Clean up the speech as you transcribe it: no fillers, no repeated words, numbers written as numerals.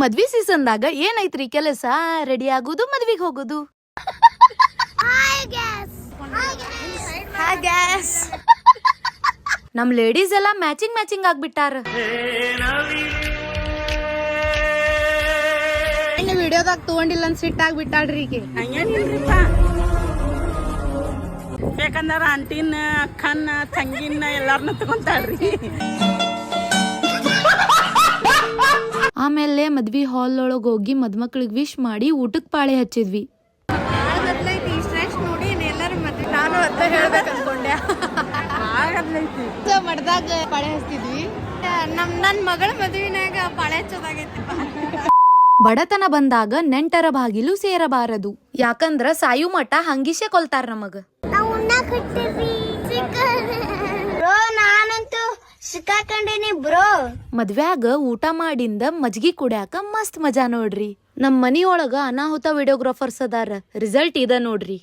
ಮದ್ವಿ ಸೀಸನ್ದಾಗ ಏನೈತ್ರಿ ಕೆಲಸ? ರೆಡಿ ಆಗುದು, ಮದ್ವಿಗೆ ಹೋಗುದು. ನಮ್ ಲೇಡೀಸ್ ಎಲ್ಲ ಮ್ಯಾಚಿಂಗ್ ಆಗ್ಬಿಟ್ಟಾರ. ವಿಡಿಯೋದಾಗ ತಗೊಂಡಿಲ್ಲ ಅಂತ ಸಿಟ್ ಆಗ್ಬಿಟ್ಟಾಳ್ರಿ ಈಗ. ಹಂಗೇನಿಲ್ರಿಪ್ಪ, ಬೇಕಂದ್ರ ಆಂಟಿನ ಅಕ್ಕನ ತಂಗಿನ ಎಲ್ಲಾರನ್ನ ತಗೊಂತಾಳ್ರಿ. ಆಮೇಲೆ ಮದ್ವಿ ಹಾಲ್ ಒಳಗ್ ಹೋಗಿ ಮದ್ಮಕ್ಳಿಗೆ ವಿಶ್ ಮಾಡಿ ಊಟಕ್ ಪಾಳೆ ಹಚ್ಚಿದ್ವಿ. ನಾನು ಅಂತ ಹೇಳ್ಬೇಕು ಅನ್ಕೊಂಡೆ. ಮಡ್ದಾಗ ಪಾಳೆ ಹಚ್ತಿದ್ವಿ. ನನ್ ಮಗಳ ಮದ್ವಿನಾಗ ಪಾಳೆ ಹಚ್ಚೋದಾಗೈತಿ. ಬಡತನ ಬಂದಾಗ ನೆಂಟರ ಬಾಗಿಲು ಸೇರಬಾರದು, ಯಾಕಂದ್ರ ಸಾಯು ಮಠ ಹಂಗಿಸೆ ಕೊಲ್ತಾರ ನಮಗ. ನಾನಂತೂ ಸಿಕ್ಕಾಕೊಂಡೇನಿ ಬ್ರೋ. ಮದ್ವ್ಯಾಗ ಊಟ ಮಾಡಿಂದ ಮಜ್ಗಿ ಕುಡ್ಯಾಕ ಮಸ್ತ್ ಮಜಾ ನೋಡ್ರಿ. ನಮ್ ಮನಿಯೊಳಗ ಅನಾಹುತ ವಿಡಿಯೋಗ್ರಾಫರ್ಸ್ ಅದಾರ. ರಿಸಲ್ಟ್ ಇದ ನೋಡ್ರಿ.